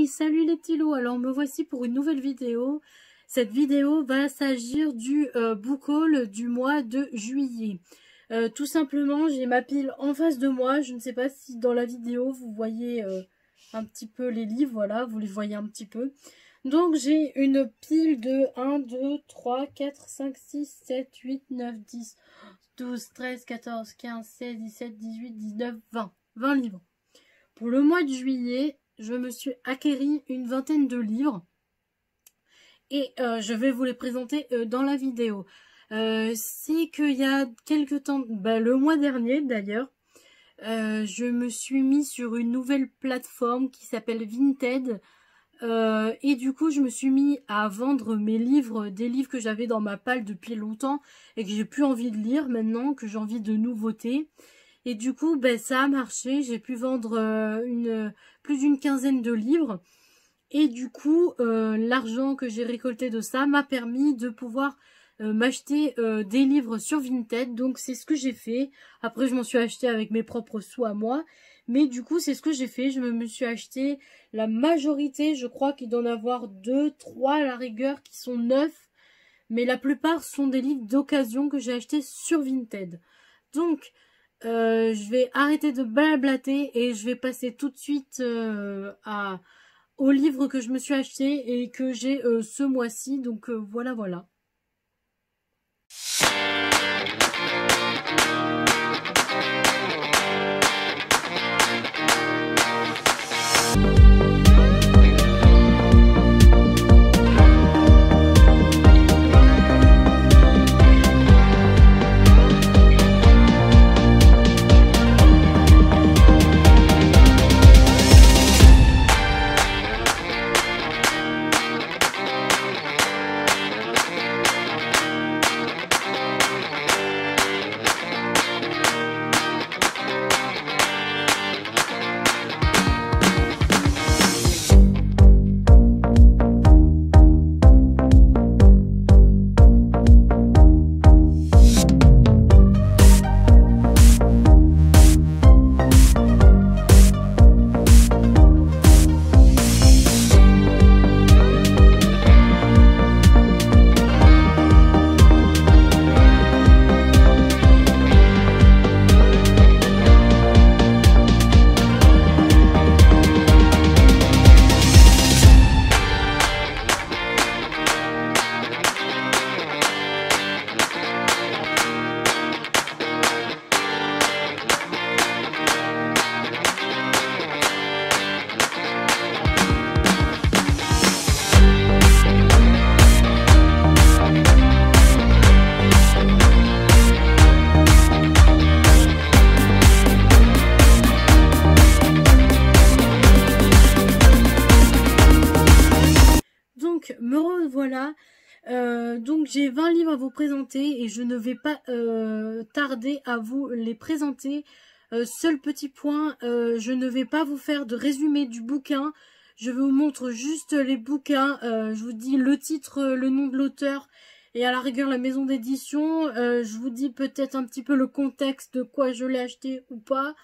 Hey, salut les petits loups, alors me voici pour une nouvelle vidéo. Cette vidéo va s'agir du book haul du mois de juillet. Tout simplement, j'ai ma pile en face de moi. Je ne sais pas si dans la vidéo vous voyez un petit peu les livres, voilà, vous les voyez un petit peu. Donc j'ai une pile de 1, 2, 3, 4, 5, 6, 7, 8, 9, 10, 12, 13, 14, 15, 16, 17, 18, 19, 20. 20 livres. Pour le mois de juillet, je me suis acquéri une vingtaine de livres et je vais vous les présenter dans la vidéo. C'est qu'il y a quelques temps, le mois dernier d'ailleurs, je me suis mis sur une nouvelle plateforme qui s'appelle Vinted. Et du coup, je me suis mis à vendre mes livres, des livres que j'avais dans ma palle depuis longtemps et que j'ai plus envie de lire maintenant, que j'ai envie de nouveautés. Et du coup, ça a marché. J'ai pu vendre plus d'une quinzaine de livres. Et du coup, l'argent que j'ai récolté de ça m'a permis de pouvoir m'acheter des livres sur Vinted. Donc, c'est ce que j'ai fait. Après, je m'en suis acheté avec mes propres sous à moi. Mais du coup, c'est ce que j'ai fait. Je me suis acheté la majorité. Je crois qu'il doit en avoir 2, 3 à la rigueur qui sont neufs. Mais la plupart sont des livres d'occasion que j'ai achetés sur Vinted. Donc, je vais arrêter de blablater et je vais passer tout de suite au livre que je me suis acheté et que j'ai ce mois-ci. Donc voilà. Donc, me revoilà. Donc, j'ai 20 livres à vous présenter et je ne vais pas tarder à vous les présenter. Seul petit point, je ne vais pas vous faire de résumé du bouquin. Je vous montre juste les bouquins. Je vous dis le titre, le nom de l'auteur et à la rigueur la maison d'édition. Je vous dis peut-être un petit peu le contexte de quoi je l'ai acheté ou pas.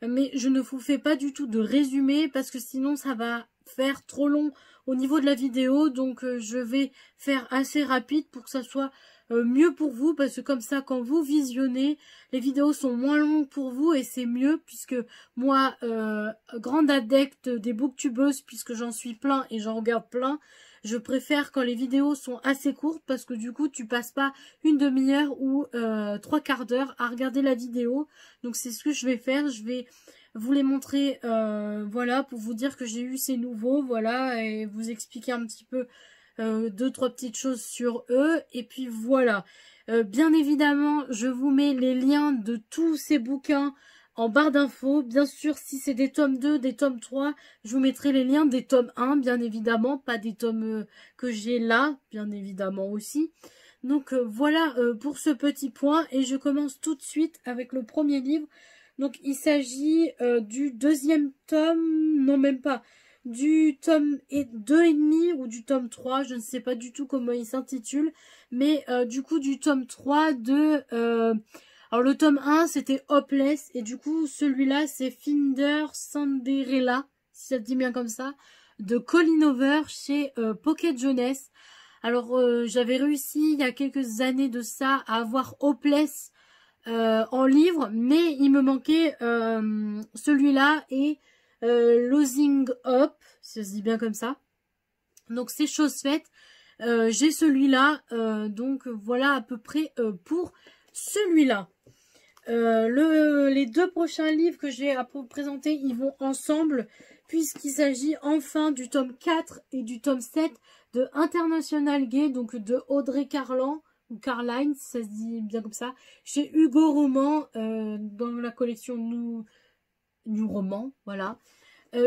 Mais je ne vous fais pas du tout de résumé parce que sinon ça va faire trop long au niveau de la vidéo. Donc je vais faire assez rapide pour que ça soit mieux pour vous. Parce que comme ça, quand vous visionnez, les vidéos sont moins longues pour vous et c'est mieux. Puisque moi, grande adepte des booktubeuses, puisque j'en suis plein et j'en regarde plein, je préfère quand les vidéos sont assez courtes parce que du coup tu passes pas une demi-heure ou 3/4 d'heure à regarder la vidéo. Donc c'est ce que je vais faire, je vais vous les montrer, voilà, pour vous dire que j'ai eu ces nouveaux, voilà, et vous expliquer un petit peu 2-3 petites choses sur eux. Et puis voilà, bien évidemment je vous mets les liens de tous ces bouquins en barre d'infos. Bien sûr, si c'est des tomes 2, des tomes 3, je vous mettrai les liens des tomes 1, bien évidemment, pas des tomes que j'ai là, bien évidemment aussi. Donc voilà pour ce petit point, et je commence tout de suite avec le premier livre. Donc il s'agit du deuxième tome, non même pas, du tome 2,5 ou du tome 3, je ne sais pas du tout comment il s'intitule, mais du coup du tome 3 de... alors le tome 1 c'était Hopeless, et du coup celui-là c'est Finder Cinderella, si ça se dit bien comme ça. de Colleen Hoover chez Pocket Jeunesse. Alors, j'avais réussi il y a quelques années de ça à avoir Hopeless en livre, mais il me manquait celui-là et Losing Up, ça se dit bien comme ça. Donc, c'est chose faite. J'ai celui-là, donc voilà à peu près pour celui-là. Les deux prochains livres que j'ai à vous présenter, ils vont ensemble, puisqu'il s'agit enfin du tome 4 et du tome 7 de International Gay, donc de Audrey Carlan, ou Carline, ça se dit bien comme ça, chez Hugo Roman, dans la collection New Roman, voilà.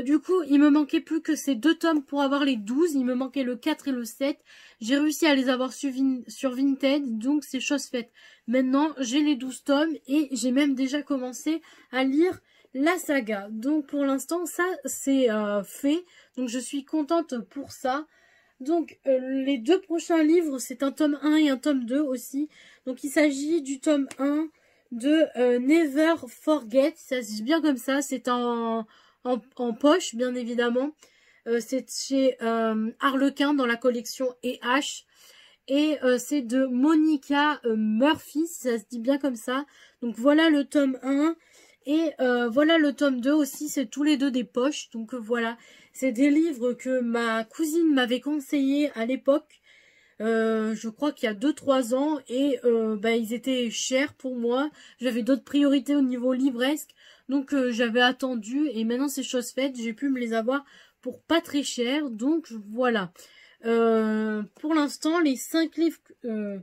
Du coup, il me manquait plus que ces deux tomes pour avoir les 12. Il me manquait le 4 et le 7. J'ai réussi à les avoir sur Vinted, donc c'est chose faite. Maintenant, j'ai les 12 tomes et j'ai même déjà commencé à lire la saga. Donc pour l'instant, ça c'est fait. Donc je suis contente pour ça. Donc les deux prochains livres, c'est un tome 1 et un tome 2 aussi. Donc il s'agit du tome 1 de Never Forget. Ça se dit bien comme ça, c'est en poche, bien évidemment. C'est chez Harlequin dans la collection EH. Et c'est de Monica Murphy, ça se dit bien comme ça. Donc voilà le tome 1. Et voilà le tome 2 aussi, c'est tous les deux des poches. Donc voilà, c'est des livres que ma cousine m'avait conseillé à l'époque. Je crois qu'il y a 2-3 ans. Et ils étaient chers pour moi. J'avais d'autres priorités au niveau livresque. Donc j'avais attendu et maintenant c'est chose faite, j'ai pu me les avoir pour pas très cher, donc voilà. Pour l'instant, les 5 livres que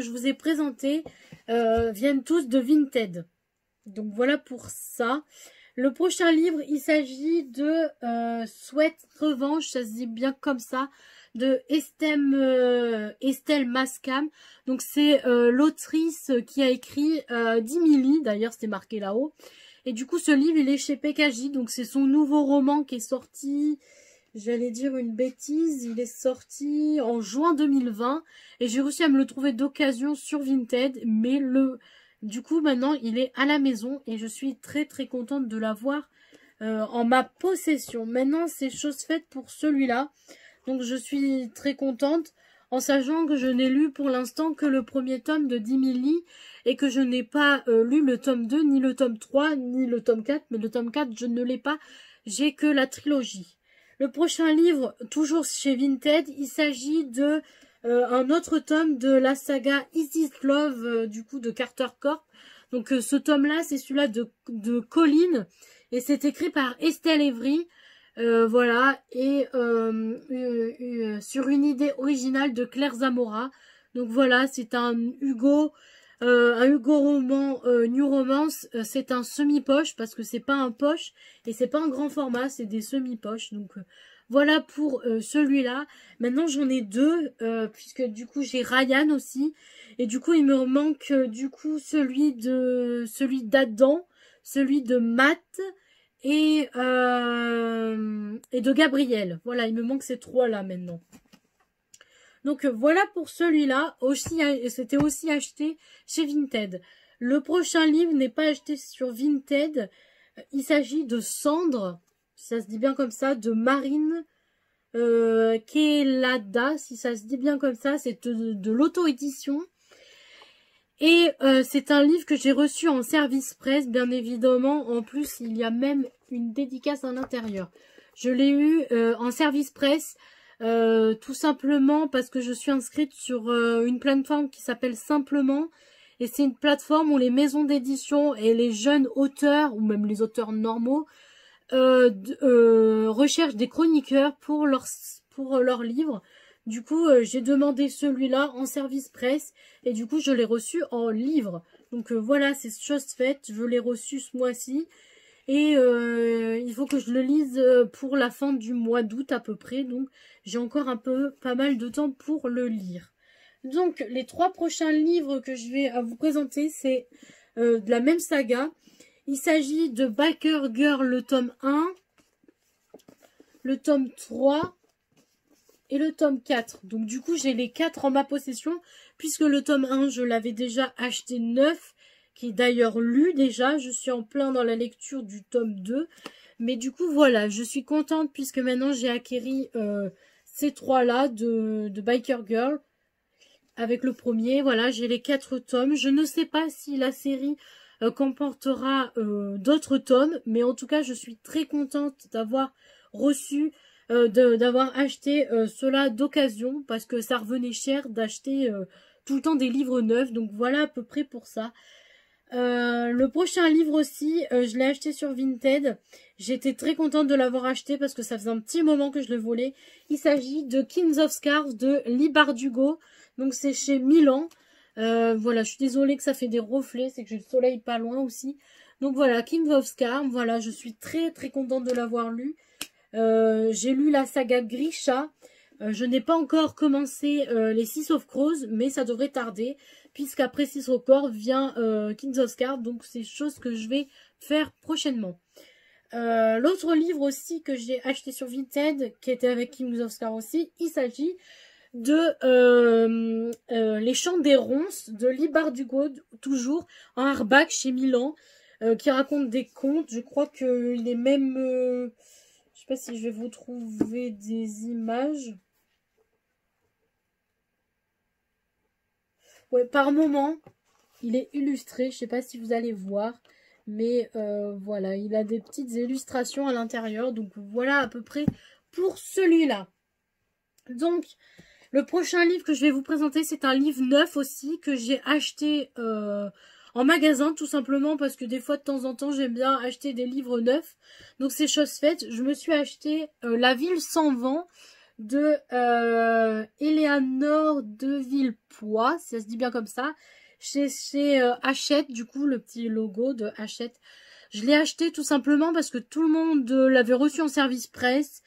je vous ai présentés viennent tous de Vinted. Donc voilà pour ça. Le prochain livre, il s'agit de Sweat Revanche, ça se dit bien comme ça, de Estelle Mascam. Donc c'est l'autrice qui a écrit Dimili, d'ailleurs c'est marqué là-haut. Et du coup ce livre il est chez PKJ, donc c'est son nouveau roman qui est sorti, j'allais dire une bêtise, il est sorti en juin 2020. Et j'ai réussi à me le trouver d'occasion sur Vinted, mais du coup maintenant il est à la maison et je suis très très contente de l'avoir en ma possession. Maintenant c'est chose faite pour celui-là. Donc je suis très contente en sachant que je n'ai lu pour l'instant que le premier tome de Dimili et que je n'ai pas lu le tome 2, ni le tome 3, ni le tome 4. Mais le tome 4, je ne l'ai pas, j'ai que la trilogie. Le prochain livre, toujours chez Vinted, il s'agit de un autre tome de la saga Is It Love, du coup de Carter Corp. Donc ce tome-là, c'est celui-là de Colleen et c'est écrit par Estelle Evry. Voilà, et sur une idée originale de Claire Zamora. Donc voilà, c'est un Hugo roman New Romance. C'est un semi-poche parce que c'est pas un poche et c'est pas un grand format, c'est des semi-poches. Donc voilà pour celui-là. Maintenant j'en ai deux puisque du coup j'ai Ryan aussi et du coup il me manque du coup celui d'Adam, celui de Matt et de Gabriel. Voilà, il me manque ces trois-là maintenant. Donc voilà pour celui-là. C'était aussi acheté chez Vinted. Le prochain livre n'est pas acheté sur Vinted. Il s'agit de Cendre, ça se dit bien comme ça, de Marine Kelada, si ça se dit bien comme ça. C'est de l'auto-édition. Et c'est un livre que j'ai reçu en service presse, bien évidemment. En plus, il y a même une dédicace à l'intérieur. Je l'ai eu en service presse, tout simplement parce que je suis inscrite sur une plateforme qui s'appelle Simplement. Et c'est une plateforme où les maisons d'édition et les jeunes auteurs, ou même les auteurs normaux, recherchent des chroniqueurs pour leurs livres. Du coup, j'ai demandé celui-là en service presse et du coup, je l'ai reçu en livre. Donc voilà, c'est chose faite. Je l'ai reçu ce mois-ci et il faut que je le lise pour la fin du mois d'août à peu près. Donc, j'ai encore pas mal de temps pour le lire. Donc, les 3 prochains livres que je vais à vous présenter, c'est de la même saga. Il s'agit de Biker Girl, le tome 1, le tome 3... et le tome 4. Donc du coup, j'ai les 4 en ma possession, puisque le tome 1, je l'avais déjà acheté neuf, qui est d'ailleurs lu déjà. Je suis en plein dans la lecture du tome 2. Mais du coup, voilà, je suis contente puisque maintenant j'ai acquéri ces trois-là de Biker Girl. Avec le premier, voilà, j'ai les 4 tomes. Je ne sais pas si la série comportera d'autres tomes, mais en tout cas, je suis très contente d'avoir reçu, d'avoir acheté cela d'occasion, parce que ça revenait cher d'acheter tout le temps des livres neufs. Donc voilà à peu près pour ça. Le prochain livre aussi, je l'ai acheté sur Vinted. J'étais très contente de l'avoir acheté parce que ça faisait un petit moment que je le volais. Il s'agit de Kings of Scarves de Leigh Bardugo. Donc c'est chez Milan. Voilà, je suis désolée que ça fait des reflets, c'est que j'ai le soleil pas loin aussi. Donc voilà, Kings of Scarves, voilà, je suis très très contente de l'avoir lu. J'ai lu la saga Grisha. Je n'ai pas encore commencé les Six of Crows, mais ça devrait tarder, puisqu'après Six of Crows vient Kings of Scarves, donc c'est chose que je vais faire prochainement. L'autre livre aussi que j'ai acheté sur Vinted, qui était avec Kings of Scarves aussi, il s'agit de Les Chants des Ronces de Leigh Bardugo, toujours en hardback chez Milan, qui raconte des contes. Je crois qu'il est même... je sais pas si je vais vous trouver des images. Ouais, par moment, il est illustré. Je sais pas si vous allez voir. Mais voilà, il a des petites illustrations à l'intérieur. Donc voilà à peu près pour celui-là. Donc, le prochain livre que je vais vous présenter, c'est un livre neuf aussi que j'ai acheté en magasin, tout simplement parce que des fois, de temps en temps, j'aime bien acheter des livres neufs. Donc, c'est chose faite. Je me suis acheté La Ville sans vent de Éléanore de Villepoix, si ça se dit bien comme ça. Chez Hachette, du coup, le petit logo de Hachette. Je l'ai acheté tout simplement parce que tout le monde l'avait reçu en service presse.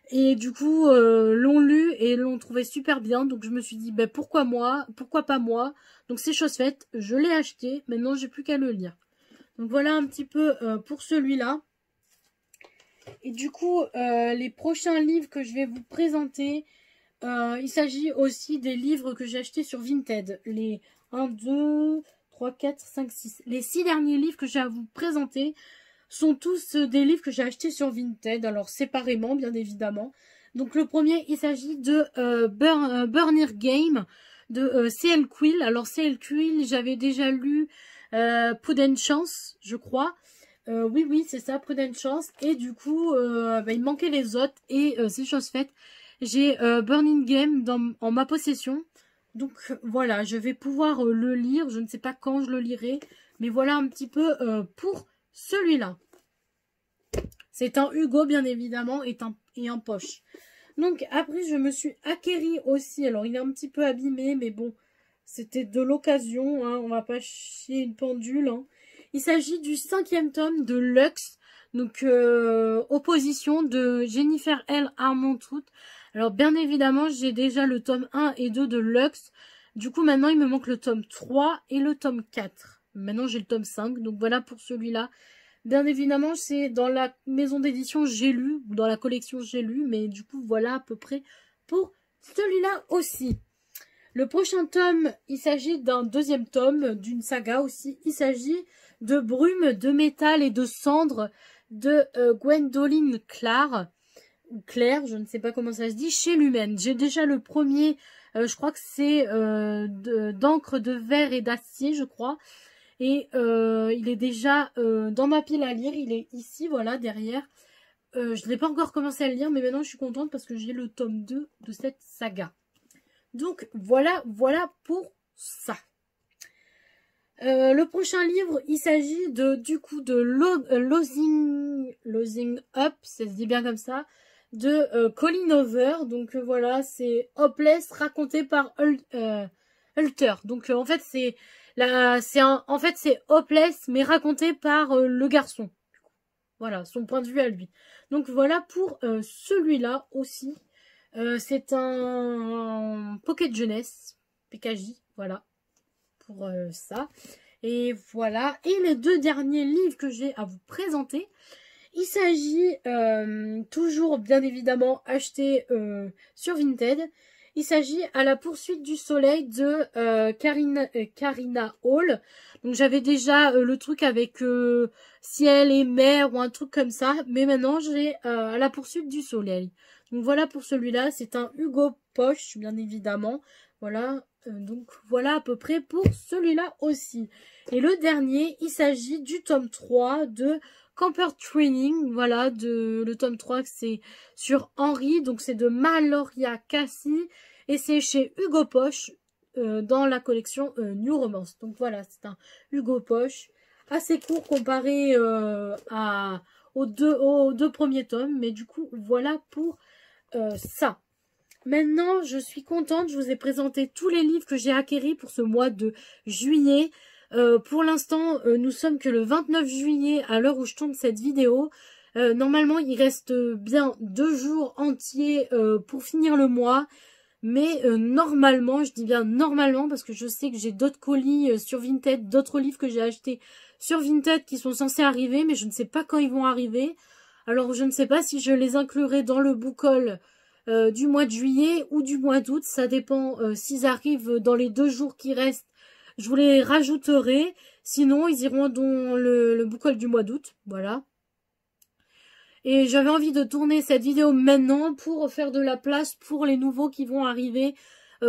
Et du coup, l'ont lu et l'ont trouvé super bien. Donc je me suis dit, ben pourquoi moi? Pourquoi pas moi? Donc c'est chose faite, je l'ai acheté. Maintenant, j'ai plus qu'à le lire. Donc voilà un petit peu pour celui-là. Et du coup, les prochains livres que je vais vous présenter, il s'agit aussi des livres que j'ai achetés sur Vinted. Les 1, 2, 3, 4, 5, 6. Les 6 derniers livres que j'ai à vous présenter sont tous des livres que j'ai achetés sur Vinted, alors séparément bien évidemment. Donc le premier, il s'agit de Burner Game de C.L. Quill. Alors C.L. Quill, j'avais déjà lu Prudent Chance, je crois. Oui, c'est ça, Prudent Chance. Et du coup, il manquait les autres et c'est chose faite. J'ai Burning Game en ma possession. Donc voilà, je vais pouvoir le lire. Je ne sais pas quand je le lirai. Mais voilà un petit peu pour celui-là. C'est un Hugo, bien évidemment, et en poche. Donc après, je me suis acquéri aussi. Alors, il est un petit peu abîmé, mais bon, c'était de l'occasion. Hein, on va pas chier une pendule. Hein. Il s'agit du 5e tome de Lux. Donc, opposition de Jennifer L. Armentrout. Alors, bien évidemment, j'ai déjà le tome 1 et 2 de Lux. Du coup, maintenant, il me manque le tome 3 et le tome 4. Maintenant, j'ai le tome 5. Donc, voilà pour celui-là. Bien évidemment, c'est dans la maison d'édition J'ai lu, ou dans la collection J'ai lu. Mais du coup, voilà à peu près pour celui-là aussi. Le prochain tome, il s'agit d'un 2e tome, d'une saga aussi. Il s'agit de Brume, de métal et de cendres de Gwendoline Clare, ou Claire, je ne sais pas comment ça se dit, chez Lumen. J'ai déjà le premier, je crois que c'est d'encre de verre et d'acier, je crois. Et il est déjà dans ma pile à lire, il est ici, voilà, derrière. Je n'ai pas encore commencé à le lire, mais maintenant je suis contente parce que j'ai le tome 2 de cette saga. Donc voilà pour ça. Le prochain livre, il s'agit de Losing Up, ça se dit bien comme ça, de Colleen Hoover. Donc voilà, c'est Hopeless raconté par Hulter. Donc en fait c'est Hopeless mais raconté par le garçon. Voilà, son point de vue à lui. Donc voilà pour celui-là aussi. C'est un Pocket Jeunesse, PKJ, voilà, pour ça. Et voilà, et les 2 derniers livres que j'ai à vous présenter, il s'agit toujours bien évidemment acheté sur Vinted. Il s'agit à la poursuite du soleil de Karina Hall. Donc j'avais déjà le truc avec ciel et mer ou un truc comme ça. Mais maintenant j'ai à la poursuite du soleil. Donc voilà pour celui-là. C'est un Hugo Poche bien évidemment. Voilà. Donc voilà à peu près pour celui-là aussi. Et le dernier, il s'agit du tome 3 de Camper Training. Voilà, le tome 3 c'est sur Henri. Donc c'est de Maloria Cassie. Et c'est chez Hugo Poche dans la collection New Romance. Donc voilà, c'est un Hugo Poche assez court comparé aux deux premiers tomes. Mais du coup, voilà pour ça. Maintenant, je suis contente, je vous ai présenté tous les livres que j'ai acquéris pour ce mois de juillet. Pour l'instant, nous sommes que le 29 juillet à l'heure où je tourne cette vidéo. Normalement, il reste bien 2 jours entiers pour finir le mois. Mais normalement, je dis bien normalement parce que je sais que j'ai d'autres colis sur Vinted, d'autres livres que j'ai achetés sur Vinted qui sont censés arriver, mais je ne sais pas quand ils vont arriver. Alors, je ne sais pas si je les inclurai dans le book haul du mois de juillet ou du mois d'août, ça dépend s'ils arrivent dans les 2 jours qui restent, je vous les rajouterai, sinon ils iront dans le book haul du mois d'août, voilà. Et j'avais envie de tourner cette vidéo maintenant pour faire de la place pour les nouveaux qui vont arriver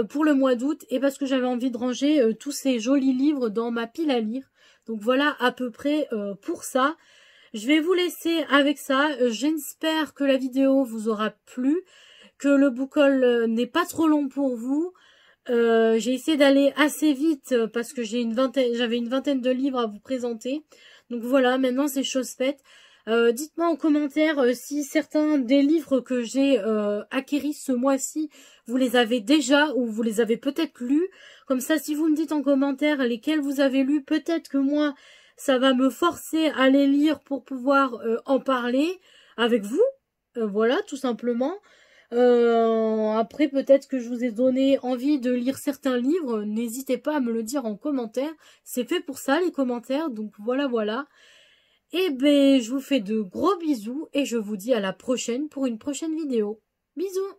pour le mois d'août et parce que j'avais envie de ranger tous ces jolis livres dans ma pile à lire. Donc voilà à peu près pour ça. Je vais vous laisser avec ça, j'espère que la vidéo vous aura plu, que le book haul n'est pas trop long pour vous. J'ai essayé d'aller assez vite parce que j'avais une vingtaine de livres à vous présenter. Donc voilà, maintenant c'est chose faite. Dites-moi en commentaire si certains des livres que j'ai acquéris ce mois-ci, vous les avez déjà ou vous les avez peut-être lus. Comme ça, si vous me dites en commentaire lesquels vous avez lus, peut-être que moi, ça va me forcer à les lire pour pouvoir en parler avec vous. Voilà, tout simplement. Après, peut-être que je vous ai donné envie de lire certains livres. N'hésitez pas à me le dire en commentaire. C'est fait pour ça, les commentaires. Donc voilà, voilà. Et ben, je vous fais de gros bisous et je vous dis à la prochaine pour une prochaine vidéo. Bisous!